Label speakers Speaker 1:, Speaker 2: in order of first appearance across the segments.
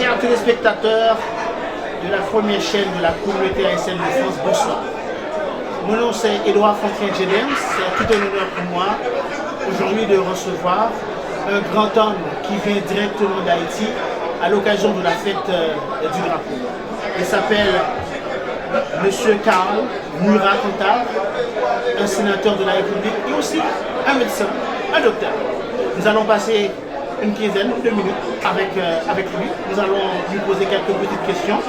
Speaker 1: Chers téléspectateurs de la première chaîne de la communauté haïtienne de France, bonsoir. Mon nom c'est Edouard Fontaine-Gédem, c'est tout un honneur pour moi aujourd'hui de recevoir un grand homme qui vient directement d'Haïti à l'occasion de la fête du drapeau. Il s'appelle Monsieur Karl Murat-Cantave, un sénateur de la République et aussi un médecin, un docteur. Nous allons passer une quinzaine de minutes avec lui. Nous allons lui poser quelques petites questions.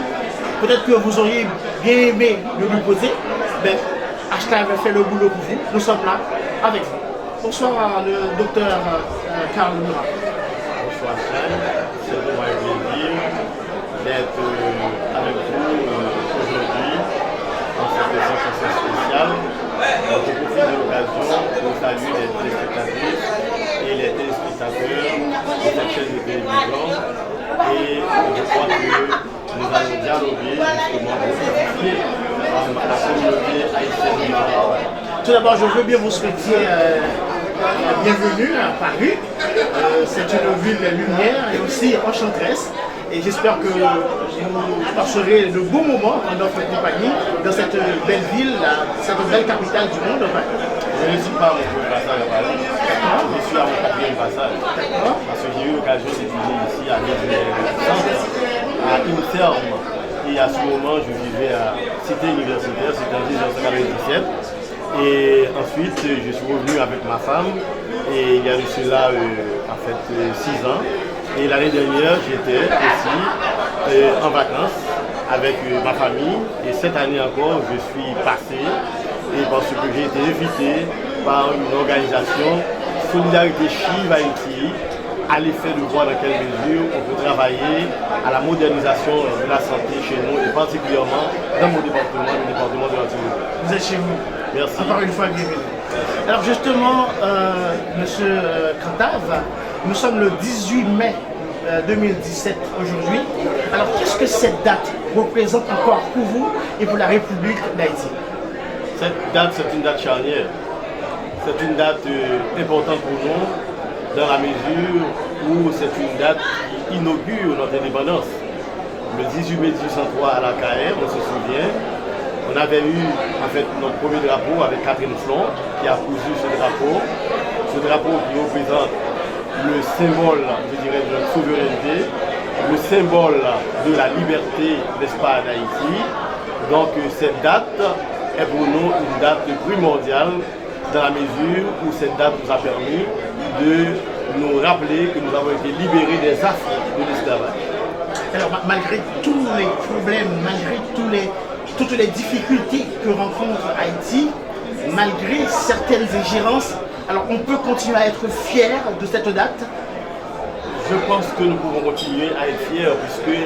Speaker 1: Peut-être que vous auriez bien aimé de lui poser, mais Hashtag fait le boulot pour vous. Nous sommes là avec vous. Bonsoir le docteur Karl Murat.
Speaker 2: Bonsoir Jeanne, c'est vraiment un plaisir d'être avec vous aujourd'hui dans cette session spéciale. Je profite de l'occasion pour saluer les téléspectatrices et les téléspectateurs de cette chaîne de télévision. Et je crois que nous allons dialoguer justement pour simplifier la communauté haïtienne vivante.
Speaker 1: Tout d'abord, je veux bien vous souhaiter bienvenue à Paris. C'est une ville lumière et aussi enchanteresse. Et j'espère que vous passerez de beaux moments en notre compagnie dans cette belle ville, cette belle capitale du monde.
Speaker 2: Je ne suis pas à mon premier passage à Paris, je suis à mon quatrième passage. Parce que j'ai eu l'occasion d'étudier ici à INSERM. Et à ce moment, je vivais à Cité universitaire, c'était en 1997. Et ensuite, je suis revenu avec ma femme. Et il y a eu cela, en fait, 6 ans. Et l'année dernière, j'étais aussi en vacances avec ma famille. Et cette année encore, je suis passé. Et parce que j'ai été invité par une organisation, Solidarité Chive Haïti, à l'effet de voir dans quelle mesure on peut travailler à la modernisation de la santé chez nous et particulièrement dans mon département, le département de l'Antibes.
Speaker 1: Vous êtes chez vous.
Speaker 2: Merci.
Speaker 1: Encore une fois, bienvenue. Alors justement, Monsieur Cantave, nous sommes le 18 mai 2017 aujourd'hui. Alors qu'est-ce que cette date représente encore pour vous et pour la République d'Haïti?
Speaker 2: Cette date, c'est une date charnière. C'est une date importante pour nous dans la mesure où c'est une date qui inaugure notre indépendance. Le 18 mai 1803 à la KR, on se souvient, on avait eu en fait notre premier drapeau avec Catherine Flon qui a cousu ce drapeau qui représente le symbole, je dirais, de notre souveraineté, le symbole de la liberté, n'est-ce pas, d'Haïti. Donc cette date est pour nous une date primordiale dans la mesure où cette date nous a permis de nous rappeler que nous avons été libérés des affres de l'esclavage.
Speaker 1: Alors malgré tous les problèmes, malgré toutes les difficultés que rencontre Haïti, malgré certaines ingérences, alors on peut continuer à être fier de cette date?
Speaker 2: Je pense que nous pouvons continuer à être fiers puisque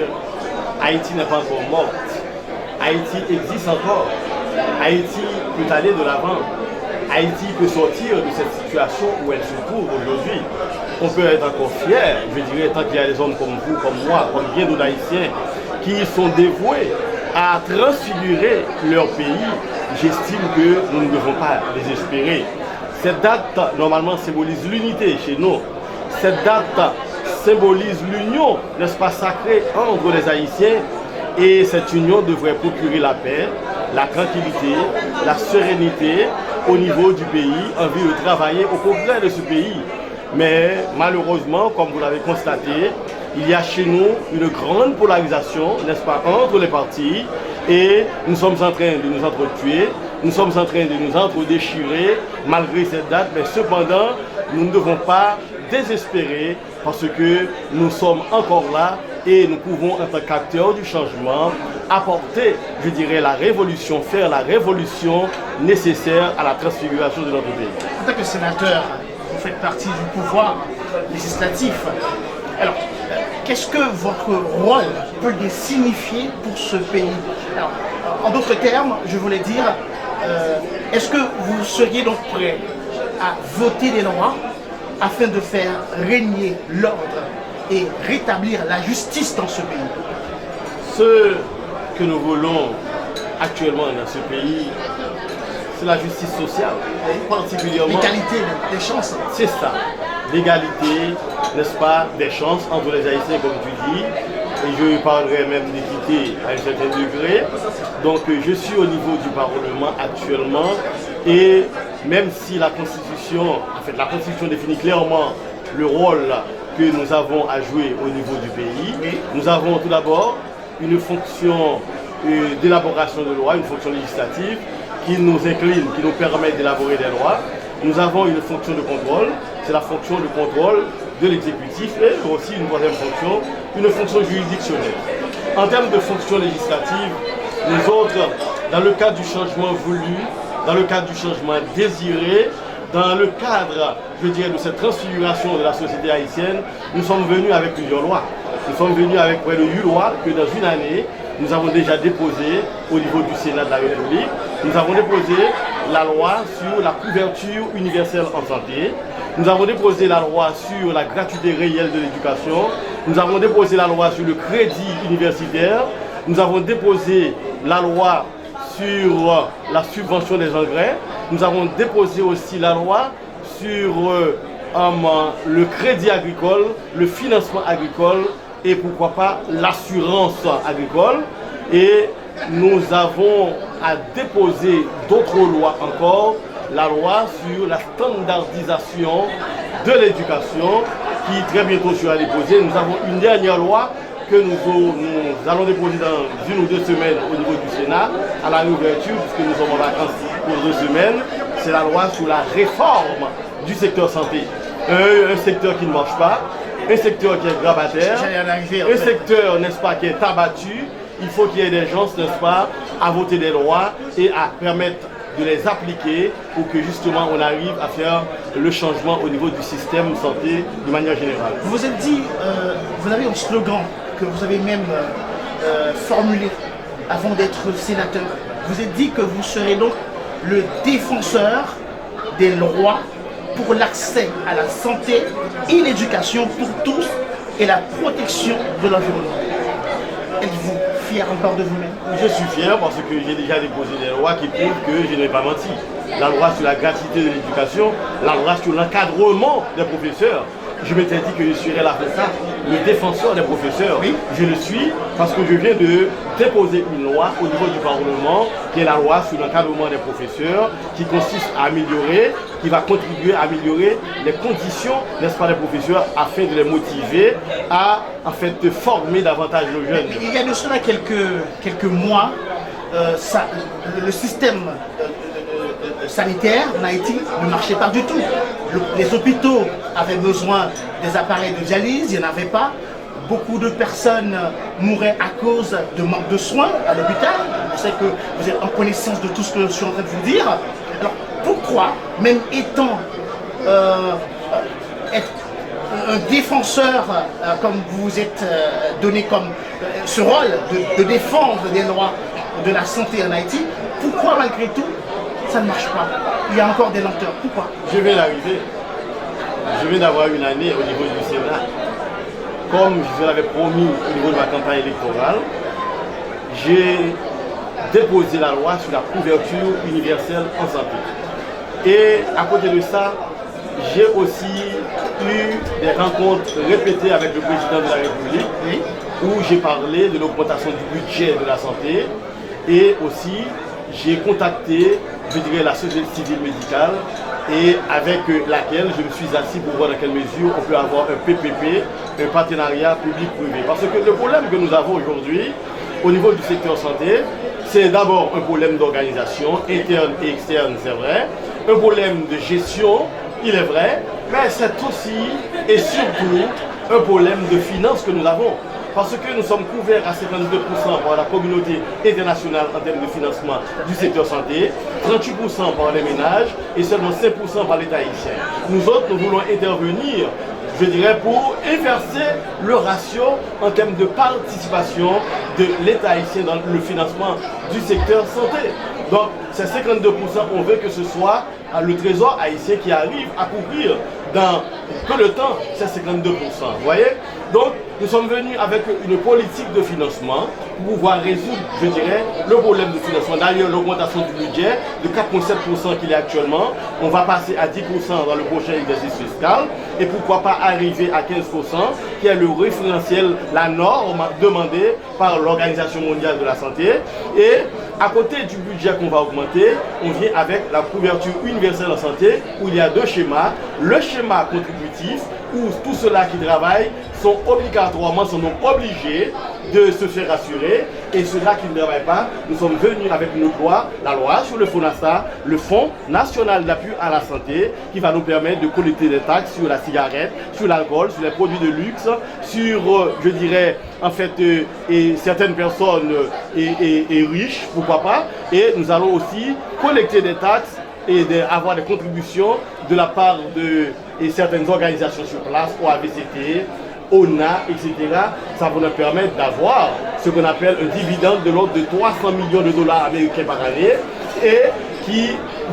Speaker 2: Haïti n'est pas encore morte. Haïti existe encore. Haïti peut aller de l'avant. Haïti peut sortir de cette situation où elle se trouve aujourd'hui. On peut être encore fier, je dirais, tant qu'il y a des hommes comme vous, comme moi, comme bien d'autres Haïtiens, qui sont dévoués à transfigurer leur pays. J'estime que nous ne devons pas désespérer. Cette date, normalement, symbolise l'unité chez nous. Cette date symbolise l'union, n'est-ce pas, sacrée entre les Haïtiens. Et cette union devrait procurer la paix, la tranquillité, la sérénité au niveau du pays, en vue de travailler au progrès de ce pays. Mais malheureusement, comme vous l'avez constaté, il y a chez nous une grande polarisation, n'est-ce pas, entre les partis, et nous sommes en train de nous entretuer, nous sommes en train de nous entre-déchirer malgré cette date, mais cependant, nous ne devons pas désespérer parce que nous sommes encore là et nous pouvons, en tant qu'acteurs du changement, apporter, je dirais, la révolution, faire la révolution nécessaire à la transfiguration de notre pays.
Speaker 1: En tant que sénateur, vous faites partie du pouvoir législatif. Alors, qu'est-ce que votre rôle peut signifier pour ce pays? Alors, en d'autres termes, je voulais dire, est-ce que vous seriez donc prêt à voter des lois afin de faire régner l'ordre et rétablir la justice dans ce pays?
Speaker 2: Ce que nous voulons actuellement dans ce pays, c'est la justice sociale, particulièrement
Speaker 1: l'égalité des chances.
Speaker 2: C'est ça, l'égalité, n'est-ce pas, des chances entre les Haïtiens, comme tu dis, et je parlerai même d'équité à un certain degré. Donc je suis au niveau du Parlement actuellement et même si la Constitution définit clairement le rôle que nous avons à jouer au niveau du pays, nous avons tout d'abord une fonction d'élaboration de loi, une fonction législative qui nous incline, qui nous permet d'élaborer des lois. Nous avons une fonction de contrôle, c'est la fonction de contrôle de l'exécutif et aussi une troisième fonction, une fonction juridictionnelle. En termes de fonction législative, les autres, dans le cadre du changement voulu, dans le cadre du changement désiré, dans le cadre, je dirais, de cette transfiguration de la société haïtienne, nous sommes venus avec plusieurs lois. Nous sommes venus avec près de 8 lois que dans une année, nous avons déjà déposé au niveau du Sénat de la République. Nous avons déposé la loi sur la couverture universelle en santé. Nous avons déposé la loi sur la gratuité réelle de l'éducation. Nous avons déposé la loi sur le crédit universitaire. Nous avons déposé la loi sur la subvention des engrais. Nous avons déposé aussi la loi sur le crédit agricole, le financement agricole et pourquoi pas l'assurance agricole. Et nous avons à déposer d'autres lois encore, la loi sur la standardisation de l'éducation qui très bientôt sera déposée. Nous avons une dernière loi que nous allons déposer dans 1 ou 2 semaines au niveau du Sénat à la réouverture puisque nous sommes en vacances pour 2 semaines. C'est la loi sur la réforme du secteur santé. Un secteur qui ne marche pas, un secteur qui est grabataire, un secteur, n'est-ce pas, qui est abattu. Il faut qu'il y ait des gens, n'est-ce pas, à voter des lois et à permettre de les appliquer pour que justement on arrive à faire le changement au niveau du système santé de manière générale.
Speaker 1: Vous vous êtes dit, vous avez un slogan que vous avez même formulé avant d'être sénateur. Vous vous êtes dit que vous serez donc le défenseur des lois pour l'accès à la santé et l'éducation pour tous et la protection de l'environnement. Êtes-vous fier encore de vous-même?
Speaker 2: Je suis fier parce que j'ai déjà déposé des lois qui prouvent que je n'ai pas menti. La loi sur la gratuité de l'éducation, la loi sur l'encadrement des professeurs. Je m'étais dit que je serais là pour ça, le défenseur des professeurs. Oui. Je le suis parce que je viens de déposer une loi au niveau du Parlement qui est la loi sur l'encadrement des professeurs qui consiste à améliorer, qui va contribuer à améliorer les conditions, n'est-ce pas, des professeurs afin de les motiver à en fait former davantage nos jeunes.
Speaker 1: Il y a de cela quelques mois, le système sanitaire en Haïti ne marchait pas du tout. Les hôpitaux avaient besoin des appareils de dialyse, il n'y en avait pas. Beaucoup de personnes mouraient à cause de manque de soins à l'hôpital. Je sais que vous êtes en connaissance de tout ce que je suis en train de vous dire. Alors pourquoi, même étant un défenseur, comme vous vous êtes donné comme ce rôle de défendre des lois de la santé en Haïti, pourquoi malgré tout ça ne marche pas? Il y a encore des lenteurs. Pourquoi?
Speaker 2: Je viens d'arriver. Je viens d'avoir une année au niveau du Sénat. Comme je l'avais promis au niveau de ma campagne électorale, j'ai déposé la loi sur la couverture universelle en santé. Et à côté de ça, j'ai aussi eu des rencontres répétées avec le président de la République où j'ai parlé de l'augmentation du budget de la santé et aussi j'ai contacté, je dirais, la société civile médicale et avec laquelle je me suis assis pour voir dans quelle mesure on peut avoir un PPP, un partenariat public-privé. Parce que le problème que nous avons aujourd'hui au niveau du secteur santé, c'est d'abord un problème d'organisation interne et externe, c'est vrai, un problème de gestion, il est vrai, mais c'est aussi et surtout un problème de finances que nous avons. Parce que nous sommes couverts à 52% par la communauté internationale en termes de financement du secteur santé, 38% par les ménages et seulement 5% par l'État haïtien. Nous autres, nous voulons intervenir, je dirais, pour inverser le ratio en termes de participation de l'État haïtien dans le financement du secteur santé. Donc, ces 52%, on veut que ce soit le trésor haïtien qui arrive à couvrir dans peu de temps ces 52%. Vous voyez? Donc, nous sommes venus avec une politique de financement pour pouvoir résoudre, je dirais, le problème de financement. D'ailleurs, l'augmentation du budget de 4,7% qu'il est actuellement, on va passer à 10% dans le prochain exercice fiscal. et pourquoi pas arriver à 15%, qui est le référentiel, la norme demandée par l'Organisation mondiale de la santé. Et à côté du budget qu'on va augmenter, on vient avec la couverture universelle en santé, où il y a deux schémas. Le schéma contributif, où tous ceux-là qui travaillent sont obligatoirement, sont donc obligés de se faire assurer. Et ceux-là qui ne travaillent pas, nous sommes venus avec une loi, la loi sur le FONASA, le Fonds national d'appui à la santé, qui va nous permettre de collecter des taxes sur la cigarette, sur l'alcool, sur les produits de luxe, sur, je dirais, en fait, et certaines personnes et riches, pourquoi pas. Et nous allons aussi collecter des taxes et avoir des contributions de la part de certaines organisations sur place, OAVCT, ONA, etc. Ça va nous permettre d'avoir ce qu'on appelle un dividende de l'ordre de 300 millions de dollars américains par année et qui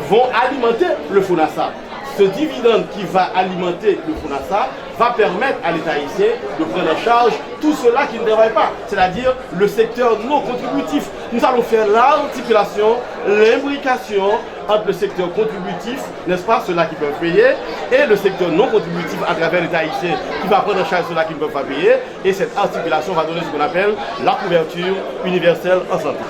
Speaker 2: vont alimenter le FONASA. Ce dividende qui va alimenter le FONASA va permettre à l'État haïtien de prendre en charge tout cela qui ne travaille pas, c'est-à-dire le secteur non contributif. Nous allons faire l'articulation, l'imbrication entre le secteur contributif, n'est-ce pas, ceux-là qui peuvent payer, et le secteur non contributif à travers l'État haïtien qui va prendre en charge ceux-là qui ne peuvent pas payer. Et cette articulation va donner ce qu'on appelle la couverture universelle en santé.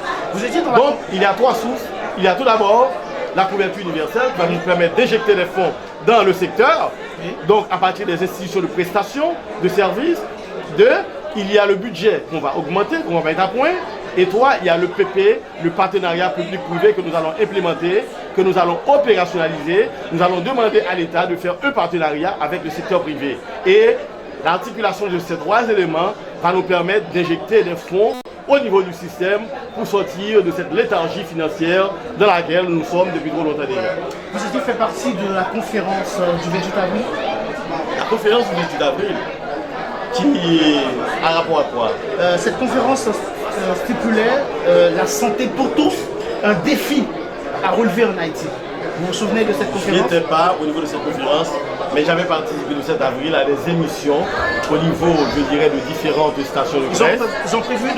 Speaker 2: Donc, il y a trois sources. Il y a tout d'abord la couverture universelle qui va nous permettre d'injecter des fonds dans le secteur, donc à partir des institutions de prestation, de services. Deux, il y a le budget qu'on va augmenter, qu'on va mettre à point. Et trois, il y a le PP, le partenariat public-privé que nous allons implémenter, que nous allons opérationnaliser. Nous allons demander à l'État de faire un partenariat avec le secteur privé. Et l'articulation de ces trois éléments va nous permettre d'injecter des fonds au niveau du système pour sortir de cette léthargie financière dans laquelle nous sommes depuis trop longtemps déjà.
Speaker 1: Vous avez fait partie de la conférence du 28 avril.
Speaker 2: La conférence du 28 avril, qui a rapport à quoi?
Speaker 1: Cette conférence stipulait la santé pour tous, un défi à relever en Haïti. Vous vous souvenez de cette conférence?
Speaker 2: Je n'étais pas au niveau de cette conférence, mais j'avais participé le 7 avril à des émissions au niveau, je dirais, de différentes stations de presse.
Speaker 1: Ils ont prévu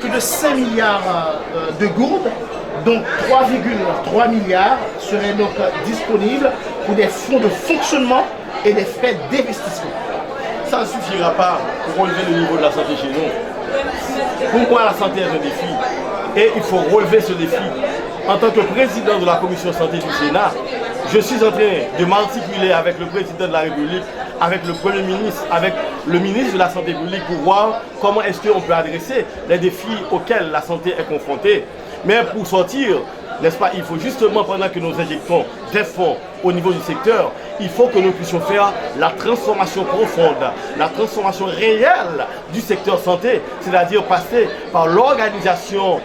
Speaker 1: plus de 5 milliards de gourdes, donc 3,3 milliards seraient donc disponibles pour des fonds de fonctionnement et des frais d'investissement.
Speaker 2: Ça ne suffira pas pour relever le niveau de la santé chez nous. Pourquoi la santé est un défi? Et il faut relever ce défi. En tant que président de la commission santé du Sénat, je suis en train de m'articuler avec le président de la République, avec le Premier ministre, avec le ministre de la Santé publique pour voir comment est-ce qu'on peut adresser les défis auxquels la santé est confrontée. Mais pour sortir, n'est-ce pas, il faut justement, pendant que nous injectons des fonds au niveau du secteur, il faut que nous puissions faire la transformation profonde, la transformation réelle du secteur santé, c'est-à-dire passer par l'organisation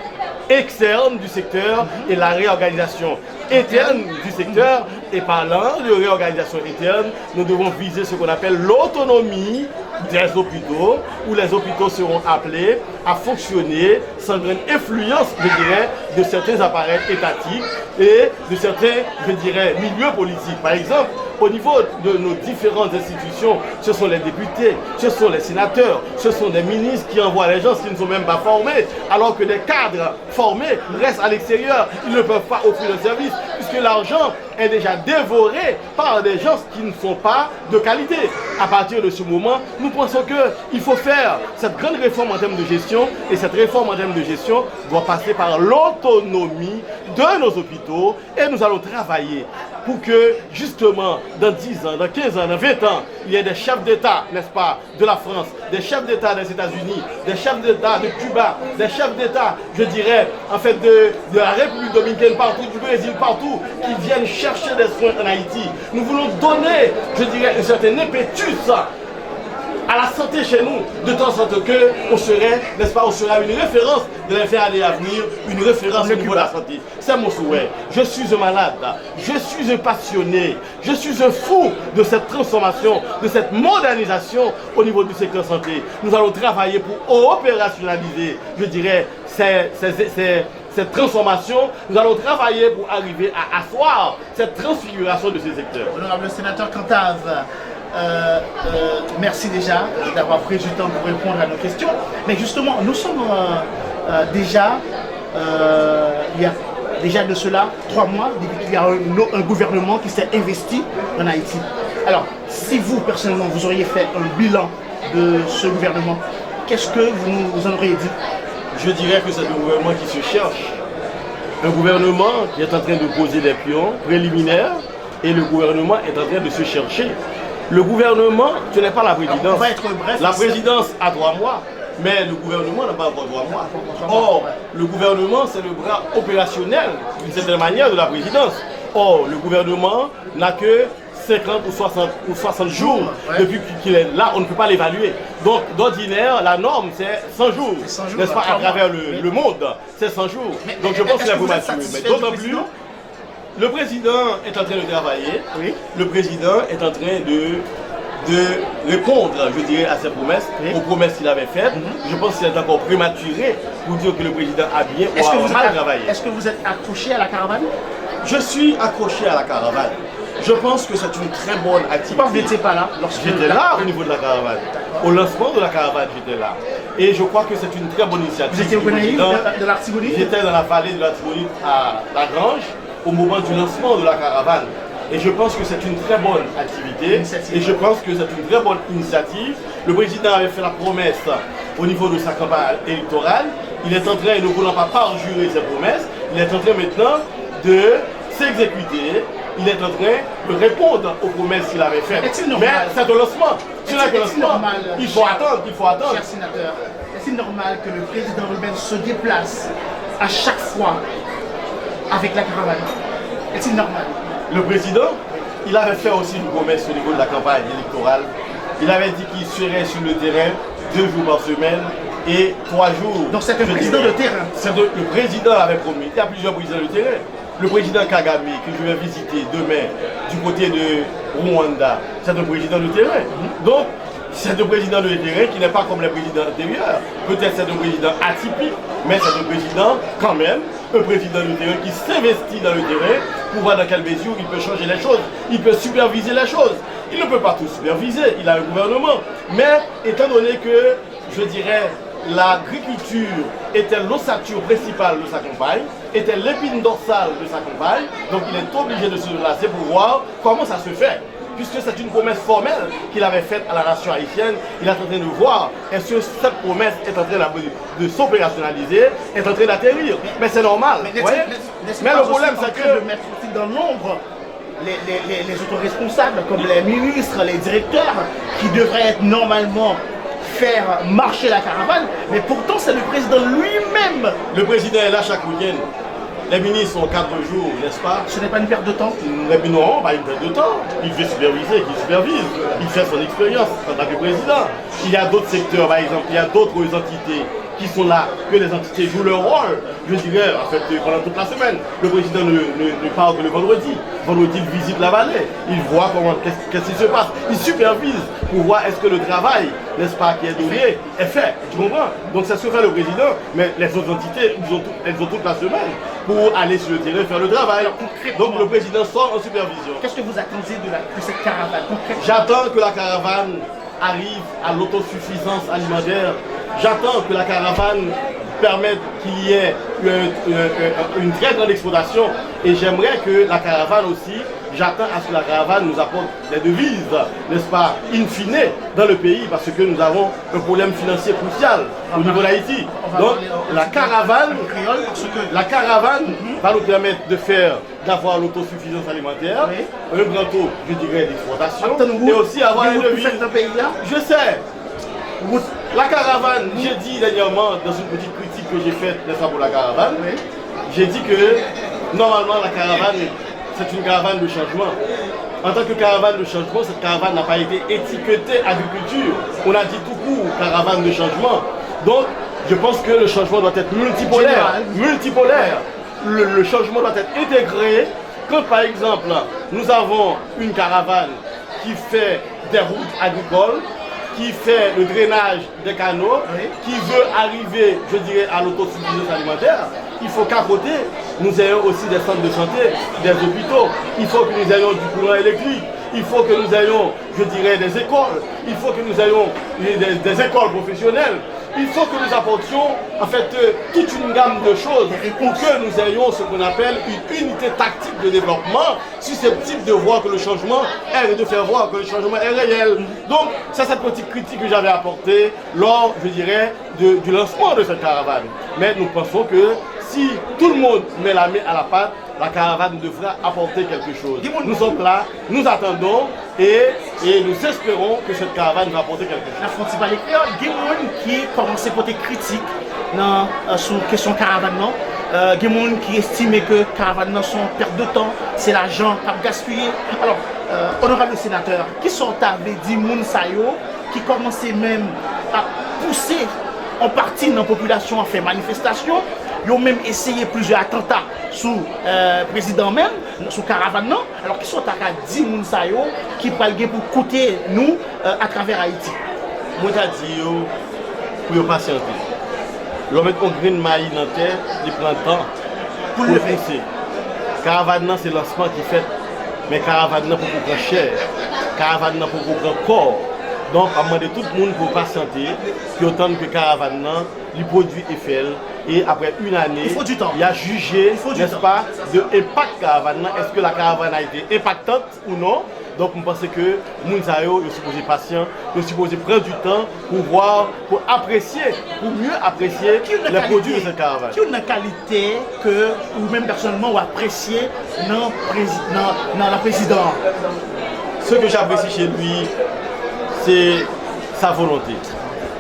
Speaker 2: externe du secteur et la réorganisation interne du secteur. Et parlant de réorganisation interne, nous devons viser ce qu'on appelle l'autonomie des hôpitaux, où les hôpitaux seront appelés à fonctionner sans grande influence, je dirais, de certains appareils étatiques et de certains, je dirais, milieux politiques. Par exemple, au niveau de nos différentes institutions, ce sont les députés, ce sont les sénateurs, ce sont des ministres qui envoient les gens qui ne sont même pas formés, alors que des cadres formés restent à l'extérieur. Ils ne peuvent pas offrir le service, puisque l'argent est déjà dévoré par des gens qui ne sont pas de qualité. À partir de ce moment, nous pensons qu'il faut faire cette grande réforme en termes de gestion, et cette réforme en termes de gestion doit passer par l'autonomie de nos hôpitaux, et nous allons travailler pour que, justement, dans 10 ans, dans 15 ans, dans 20 ans, il y ait des chefs d'État, n'est-ce pas, de la France, des chefs d'État des États-Unis, des chefs d'État de Cuba, des chefs d'État, je dirais, en fait, de la République dominicaine, partout, du Brésil, partout, qui viennent chercher des soins en Haïti. Nous voulons donner, je dirais, un certain impétus à la santé chez nous, de temps en temps que on serait, n'est-ce pas, on sera une référence de les faire aller à venir, une référence au niveau de la santé. C'est mon souhait. Je suis un malade, je suis un passionné, je suis un fou de cette transformation, de cette modernisation au niveau du secteur santé. Nous allons travailler pour opérationnaliser, je dirais, cette transformation. Nous allons travailler pour arriver à asseoir cette transfiguration de ces secteurs.
Speaker 1: Honorable sénateur Cantave, merci déjà d'avoir pris du temps pour répondre à nos questions. Mais justement, nous sommes déjà, il y a déjà de cela 3 mois, depuis qu'il y a un gouvernement qui s'est investi en Haïti. Alors, si vous, personnellement, vous auriez fait un bilan de ce gouvernement, qu'est-ce que vous en auriez dit?
Speaker 2: Je dirais que c'est un gouvernement qui se cherche. Un gouvernement qui est en train de poser des pions préliminaires et le gouvernement est en train de se chercher. Le gouvernement, ce n'est pas la présidence.
Speaker 1: Alors, on va être bref,
Speaker 2: la présidence a 3 mois, mais le gouvernement n'a pas encore 3 mois. Or, le gouvernement, c'est le bras opérationnel, d'une certaine manière, de la présidence. Or, le gouvernement n'a que 50 ou 60 jours depuis qu'il est là, on ne peut pas l'évaluer. Donc, d'ordinaire, la norme, c'est 100 jours, n'est-ce pas, à travers le monde, c'est 100 jours. Donc, je pense que c'est prématuré. Mais d'autant plus, le président est en train de travailler, le président est en train de répondre, je dirais, à ses promesses, aux promesses qu'il avait faites. Je pense qu'il est encore prématuré pour dire que le président a bien ou a mal travaillé.
Speaker 1: Est-ce que vous êtes accroché à la caravane?
Speaker 2: Je suis accroché à la caravane. Je pense que c'est une très bonne activité.
Speaker 1: Vous n'étiez pas là lorsque
Speaker 2: j'étais là au niveau de la caravane. Au lancement de la caravane, j'étais là. Et je crois que c'est une très bonne initiative.
Speaker 1: Vous étiez au Gonaïve de l'Artibonite?
Speaker 2: J'étais dans la vallée de l'Artibonite à La Grange au moment du lancement de la caravane. Et je pense que c'est une très bonne activité. Et je pense que c'est une très bonne initiative. Le président avait fait la promesse au niveau de sa campagne électorale. Il est en train, ne voulant pas parjurer ses promesses, il est en train maintenant de s'exécuter. Il est en train de répondre aux promesses qu'il avait faites. Mais c'est un lancement. C'est un lancement. Il faut attendre, il faut attendre.
Speaker 1: Cher sénateur, est-il normal que le président Ruben se déplace à chaque fois avec la caravane? Est-il normal?
Speaker 2: Le président, il avait fait aussi une promesse au niveau de la campagne électorale. Il avait dit qu'il serait sur le terrain 2 jours par semaine et 3 jours.
Speaker 1: Donc c'est un président de terrain.
Speaker 2: Le président avait promis. Il y a plusieurs présidents de terrain. Le président Kagame, que je vais visiter demain du côté de Rwanda, c'est un président de terrain. Donc, c'est un président de terrain qui n'est pas comme les présidents antérieurs. Peut-être c'est un président atypique, mais c'est un président quand même, un président de terrain qui s'investit dans le terrain pour voir dans quelle mesure il peut changer les choses, il peut superviser les choses. Il ne peut pas tout superviser, il a un gouvernement. Mais étant donné que, je dirais, l'agriculture était l'ossature principale de sa campagne, était l'épine dorsale de sa campagne, donc il est obligé de se déplacer pour voir comment ça se fait. Puisque c'est une promesse formelle qu'il avait faite à la nation haïtienne, il est en train de voir est-ce que cette promesse est en train de s'opérationnaliser, est en train d'atterrir. Mais c'est normal. Mais le problème, c'est que...
Speaker 1: de mettre dans l'ombre les autoresponsables, comme les ministres, les directeurs, qui devraient être normalement faire marcher la caravane, mais pourtant c'est le président lui-même.
Speaker 2: Le président est là chaque week-end. Les ministres ont 4 jours, n'est-ce pas?
Speaker 1: Ce n'est pas une perte de temps?
Speaker 2: Non, pas une perte de temps. Il fait superviser, il supervise. Il fait son expérience en tant que président. Il y a d'autres secteurs, par exemple, il y a d'autres entités qui sont là, que les entités jouent leur rôle. Je dirais, en fait, pendant toute la semaine. Le président ne parle que le vendredi. Vendredi, il visite la vallée. Il voit comment, qu'est-ce qui se passe. Il supervise pour voir est-ce que le travail, n'est-ce pas, qui est donné, est fait. Tu comprends? Donc c'est ce que fait le président. Mais les autres entités, elles ont toute la semaine pour aller sur le terrain faire le travail. Donc le président sort en supervision.
Speaker 1: Qu'est-ce que vous attendez de cette caravane?
Speaker 2: J'attends que la caravane arrive à l'autosuffisance alimentaire. J'attends que la caravane permette qu'il y ait une très grande exploitation. Et j'aimerais que la caravane aussi, j'attends à ce que la caravane nous apporte des devises, n'est-ce pas, in fine, dans le pays, parce que nous avons un problème financier crucial au niveau d'Haïti. Donc la caravane va nous permettre d'avoir l'autosuffisance alimentaire, un grand taux, je dirais, d'exportation, et aussi avoir une devise. Je sais. La caravane, j'ai dit dernièrement dans une petite critique que j'ai faite pour la caravane, j'ai dit que normalement la caravane, c'est une caravane de changement. En tant que caravane de changement, cette caravane n'a pas été étiquetée agriculture. On a dit tout court caravane de changement. Donc, je pense que le changement doit être multipolaire. Le changement doit être intégré. Quand par exemple, nous avons une caravane qui fait des routes agricoles, qui fait le drainage des canaux, qui veut arriver, je dirais, à l'autosuffisance alimentaire, il faut qu'à côté, nous ayons aussi des centres de santé, des hôpitaux, il faut que nous ayons du courant électrique, il faut que nous ayons, je dirais, des écoles, il faut que nous ayons des écoles professionnelles, il faut que nous apportions en fait toute une gamme de choses pour que nous ayons ce qu'on appelle une unité tactique de développement susceptible de voir que le changement est, de faire voir que le changement est réel. Donc c'est cette petite critique que j'avais apportée lors, je dirais, du lancement de cette caravane. Mais nous pensons que si tout le monde met la main à la pâte, la caravane devra apporter quelque chose. Nous sommes là, nous attendons et nous espérons que cette caravane va apporter quelque chose.
Speaker 1: La frontière l'écrire, il y a des gens qui commencent à porter critique sur la question caravane. Il y a des gens qui estiment que la caravane sont perte de temps, c'est l'argent à gaspiller. Alors, honorable sénateur, qui sont avec des gens qui commencent même à pousser en partie dans la population à faire manifestation. Ils ont même essayé plusieurs attentats sous le président même, sous caravane. Alors qui sont à 10 personnes qui parlent pour coûter nous à travers Haïti.
Speaker 2: Moi, je dis pour patienter. L'homme met un grain de maïs dans la terre, il prend le temps pour le foncer. Caravane, c'est le lancement qui fait. Mais caravane, pour qu'on prenne cher. Caravane, pour qu'on prenne corps. Donc, à demander tout le monde pour patienter, puis autant que caravane, il produit Eiffel. Et après une année, il a jugé, n'est-ce pas, de l'impact caravane. Est-ce que la caravane a été impactante ou non? Donc, on pense que Mounsayo est supposé patient, il est supposé prendre du temps pour voir, pour apprécier, pour mieux apprécier les produits de cette caravane.
Speaker 1: Qui est une qualité que, ou même personnellement, vous appréciez dans la présidence?
Speaker 2: Ce que j'apprécie chez lui, c'est sa volonté,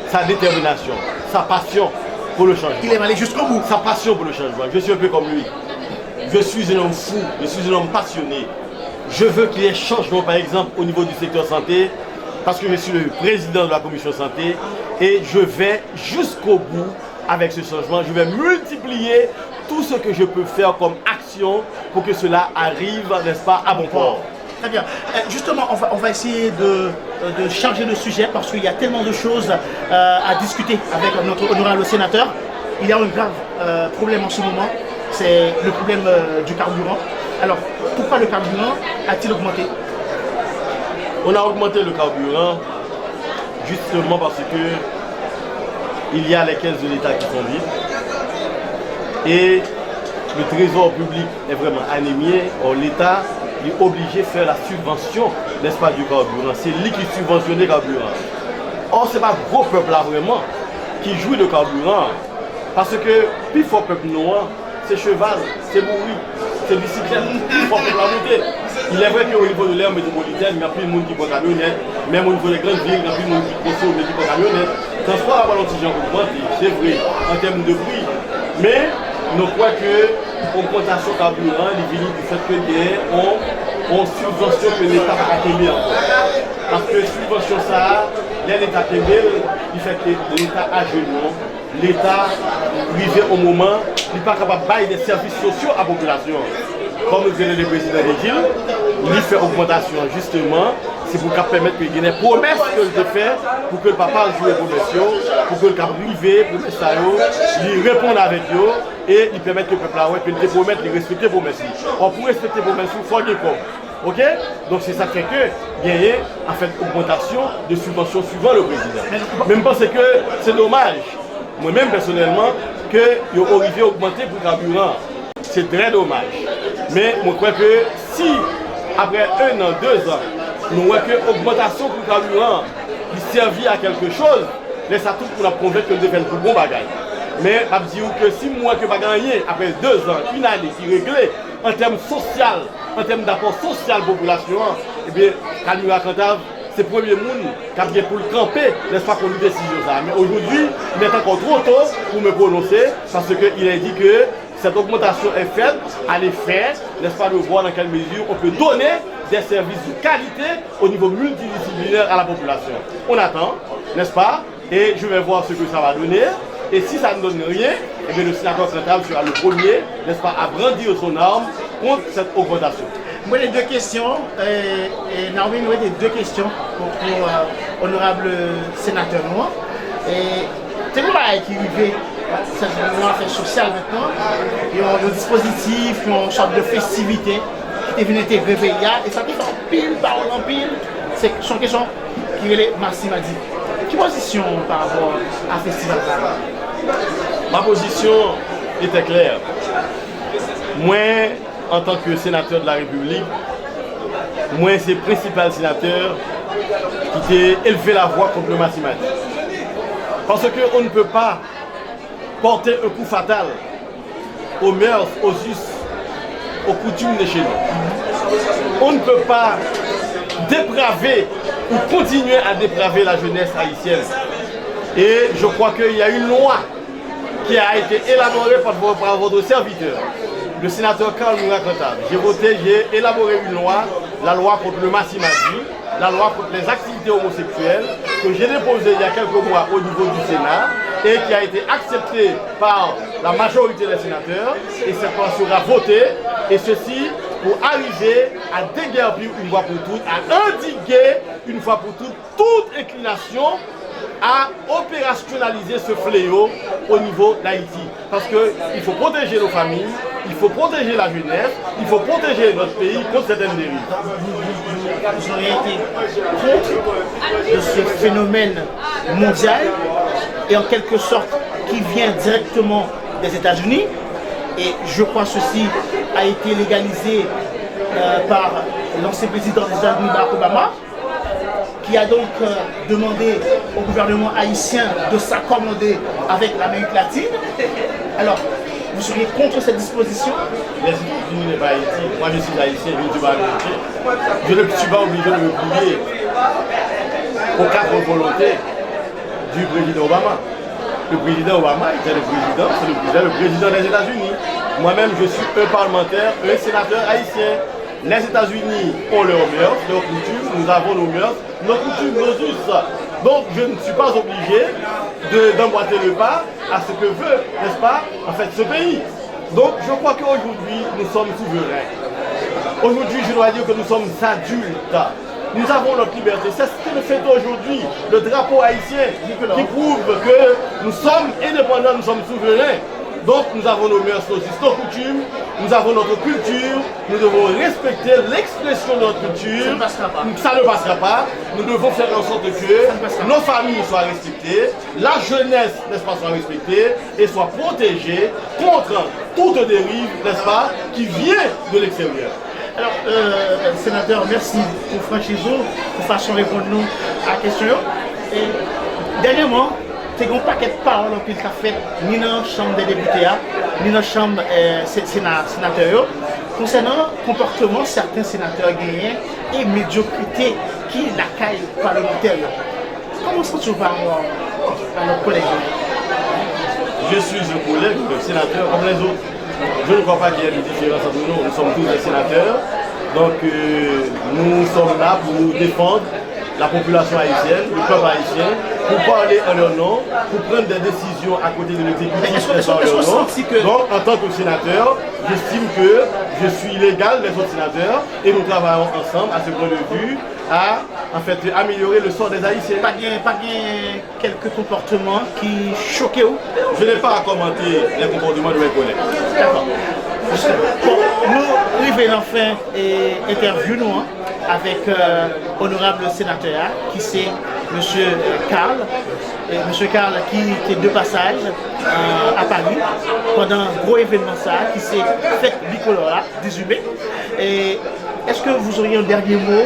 Speaker 2: sa détermination, sa passion pour le changement.
Speaker 1: Il est allé jusqu'au bout.
Speaker 2: Sa passion pour le changement. Je suis un peu comme lui. Je suis un homme fou, je suis un homme passionné. Je veux qu'il y ait changement, par exemple, au niveau du secteur santé, parce que je suis le président de la commission santé et je vais jusqu'au bout avec ce changement. Je vais multiplier tout ce que je peux faire comme action pour que cela arrive, n'est-ce pas, à bon port.
Speaker 1: Très bien. Justement, on va essayer de changer de sujet parce qu'il y a tellement de choses à discuter avec notre honorable sénateur. Il y a un grave problème en ce moment, c'est le problème du carburant. Alors, pourquoi le carburant a-t-il augmenté?
Speaker 2: On a augmenté le carburant justement parce que il y a les caisses de l'État qui sont vides et le trésor public est vraiment anémié. Or, l'État est obligé de faire la subvention, n'est-ce pas, du carburant. C'est lui qui subventionne le carburant. Or, ce n'est pas le gros peuple là vraiment qui jouit le carburant. Parce que, plus fort peuple noir, c'est cheval, c'est bourri, c'est bicyclette, plus fort peuple à monter. Il est vrai qu'au niveau de l'aire métropolitaine, il y a plus de monde qui prend camionnette. Même au niveau des grandes villes, il y a plus de monde qui prend camionnette. Transport à l'antigène augmenté, c'est vrai, en termes de prix. Mais, nous croyons que l'augmentation carburant, il vient du fait que on subvention que l'État va atteindre encore. Parce que subvention ça, l'État atteindre, il fait que l'État a genoux, l'État arrivé au moment, il n'est pas capable de bailler des services sociaux à la population. Comme nous disait le président Régil, il fait augmentation justement, c'est pour permettre qu'il y ait des promesses que je fais pour que le papa joue les promesses, pour que le cap privé, pour que ça, il réponde avec eux et il permet que le peuple que il promet de respecter les promesses. Pour respecter les promesses, il faut qu'il comme. Ok? Donc c'est ça qui fait que il y a en fait augmentation de subventions suivant le président. Même parce que c'est dommage, moi-même personnellement, que il arrivé à augmenter pour le carburant. C'est très dommage. Mais je crois que si après 1 an, 2 ans, nous voyons que l'augmentation pour le carburant il servit à quelque chose, laisse ça tout pour la convaincre que nous devons faire un bon bagage. Mais je dis que si moi que pas gagner après 2 ans, une année qui réglée en termes social, en termes d'apport social à la population, eh bien, Kalmira Cantave, c'est le premier monde qui a bien pour le camper, n'est-ce pas, pour nous décider ça. Mais aujourd'hui, il est encore trop tôt pour me prononcer, parce qu'il a dit que cette augmentation est faite à l'effet, n'est-ce pas, de voir dans quelle mesure on peut donner des services de qualité au niveau multidisciplinaire à la population. On attend, n'est-ce pas, et je vais voir ce que ça va donner. Et si ça ne donne rien, eh bien, le sénateur central sera le premier, n'est-ce pas, à brandir son arme contre cette augmentation.
Speaker 1: Moi, les 2 questions, et Naomi, nous avons 2 questions pour honorable sénateur noir. Et c'est une chose qui arrive, c'est une affaire sociale maintenant. Il y a un dispositif, il y a une sorte de festivité qui est venue être réveillée. Et ça fait en pile, parole en pile. C'est une question qui est Massimadi. Quelle position par rapport à Festival Parade?
Speaker 2: Ma position était claire. Moi, en tant que sénateur de la République, moi, c'est le principal sénateur qui a élevé la voix contre le mathématique. Parce qu'on ne peut pas porter un coup fatal aux mœurs, aux us, aux coutumes de chez nous. On ne peut pas dépraver ou continuer à dépraver la jeunesse haïtienne. Et je crois qu'il y a une loi qui a été élaborée par votre serviteur, le sénateur Karl Moura-Cantable. J'ai élaboré une loi, la loi contre le massimagie, la loi contre les activités homosexuelles, que j'ai déposée il y a quelques mois au niveau du Sénat et qui a été acceptée par la majorité des sénateurs. Et cette loi sera votée, et ceci pour arriver à déguerpir une fois pour toutes, à endiguer une fois pour toutes toute inclination à opérationnaliser ce fléau au niveau d'Haïti. Parce qu'il faut protéger nos familles, il faut protéger la jeunesse, il faut protéger notre pays contre certaines dérives.
Speaker 1: Vous auriez été contre de ce phénomène mondial et en quelque sorte qui vient directement des États-Unis. Et je crois ceci a été légalisé par l'ancien président des États-Unis, Barack Obama, qui a donc demandé au gouvernement haïtien de s'accommoder avec l'Amérique latine. Alors, vous seriez contre cette disposition?
Speaker 2: Les États-Unis n'est pas Haïti. Moi, je suis haïtien, je ne suis pas américain. Je ne suis pas obligé de me plier aux quatre volontés du président Obama. Le président Obama était le président des États-Unis. Moi-même, je suis un parlementaire, un sénateur haïtien. Les États-Unis ont leurs mœurs, leurs coutumes, nous avons nos mœurs, nos coutumes, nos us. Donc je ne suis pas obligé d'emboîter le pas à ce que veut, n'est-ce pas, en fait, ce pays. Donc je crois qu'aujourd'hui, nous sommes souverains. Aujourd'hui, je dois dire que nous sommes adultes. Nous avons notre liberté. C'est ce que nous fêtons aujourd'hui, le drapeau haïtien, qui prouve que nous sommes indépendants, nous sommes souverains. Donc nous avons nos mœurs, nos coutumes, nous avons notre culture, nous devons respecter l'expression de notre culture. Ça ne passera pas. Nous devons faire en sorte que nos familles soient respectées, la jeunesse, n'est-ce pas, soit respectée et soit protégée contre toute dérive, n'est-ce pas, qui vient de l'extérieur.
Speaker 1: Alors, sénateur, merci pour franchir pour façon répondre nous à la question. Et dernièrement, c'est un paquet de paroles qu'il a fait ni dans la Chambre des députés, ni dans la Chambre sénateur, concernant le comportement de certains sénateurs gagnants et médiocrité qui la caille parlementaire. Comment sentez-vous par rapport à nos collègues?
Speaker 2: Je suis un collègue, sénateur comme les autres. Je ne crois pas qu'il y ait une différence entre nous. Nous sommes tous des sénateurs. Donc nous sommes là pour nous défendre la population haïtienne, le peuple haïtien, pour parler en leur nom, pour prendre des décisions à côté de l'exécutif en leur nom. Donc, en tant que sénateur, j'estime que je suis légal des autres sénateurs et nous travaillons ensemble à ce point de vue à en fait, améliorer le sort des Haïtiens.
Speaker 1: Pas quelques comportements qui choquaient vous?
Speaker 2: Je n'ai pas à commenter les comportements de mes collègues.
Speaker 1: D'accord. Bon, nous arrivons enfin et interview nous avec honorable sénateur qui c'est M. Karl. M. Karl qui était de passage à Paris pendant un gros événement qui s'est fait bicolore, 18 mai. Et est-ce que vous auriez un dernier mot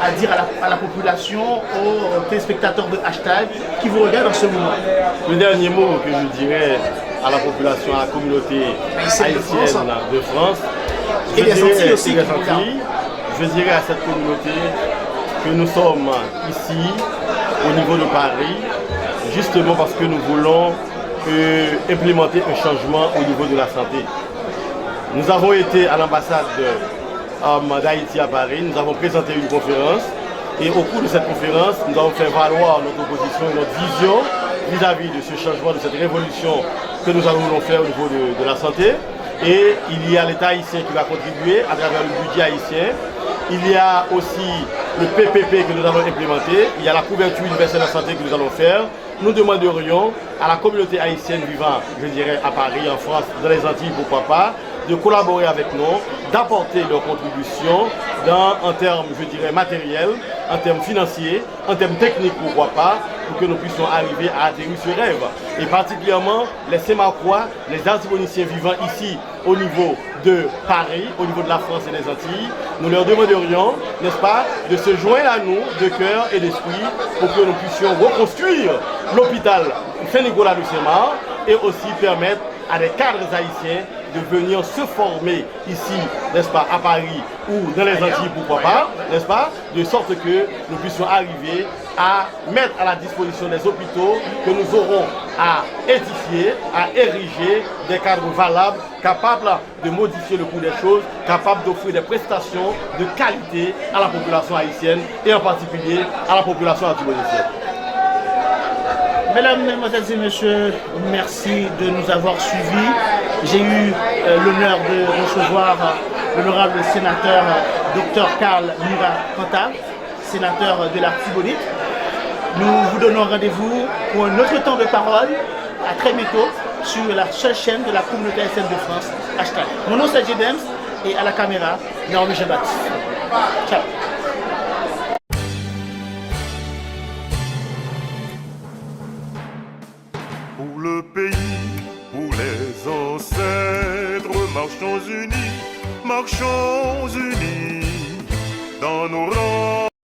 Speaker 1: à dire à la population, aux téléspectateurs de Hashtag qui vous regardent en ce moment?
Speaker 2: Le dernier mot que je dirais à la population, à la communauté haïtienne de France,
Speaker 1: et des Antilles aussi,
Speaker 2: je dirais à cette communauté que nous sommes ici, au niveau de Paris, justement parce que nous voulons implémenter un changement au niveau de la santé. Nous avons été à l'ambassade d'Haïti à Paris, nous avons présenté une conférence et au cours de cette conférence, nous avons fait valoir notre position et notre vision vis-à-vis de ce changement, de cette révolution que nous allons faire au niveau de la santé. Et il y a l'État haïtien qui va contribuer à travers le budget haïtien. Il y a aussi le PPP que nous allons implémenter. Il y a la couverture universelle de la santé que nous allons faire. Nous demanderions à la communauté haïtienne vivant, je dirais à Paris, en France, dans les Antilles, pourquoi pas, de collaborer avec nous, d'apporter leur contribution en termes, je dirais, matériels, en termes financiers, en termes techniques, pourquoi pas, pour que nous puissions arriver à atterrir ce rêve. Et particulièrement les Saint-Marcois, les Artiboniciens vivant ici au niveau de Paris, au niveau de la France et des Antilles, nous leur demanderions, n'est-ce pas, de se joindre à nous de cœur et d'esprit pour que nous puissions reconstruire l'hôpital Saint-Nicolas de Saint-Marc et aussi permettre à des cadres haïtiens de venir se former ici, n'est-ce pas, à Paris ou dans les Antilles, pourquoi pas, n'est-ce pas, de sorte que nous puissions arriver à mettre à la disposition des hôpitaux que nous aurons à édifier, à ériger des cadres valables, capables de modifier le cours des choses, capables d'offrir des prestations de qualité à la population haïtienne et en particulier à la population antibonicienne.
Speaker 1: Mesdames, Mesdemoiselles et Messieurs, merci de nous avoir suivis. J'ai eu l'honneur de recevoir l'honorable sénateur Dr Karl Mura-Kanta, sénateur de l'Artibonite. Nous vous donnons rendez-vous pour un autre temps de parole, à très bientôt, sur la seule chaîne de la communauté haïtienne de France, Hashtag. Mon nom c'est Jedems et à la caméra, Naomi Jean-Baptiste. Ciao.
Speaker 3: Pour le pays, pour les ancêtres, marchons unis, marchons unis.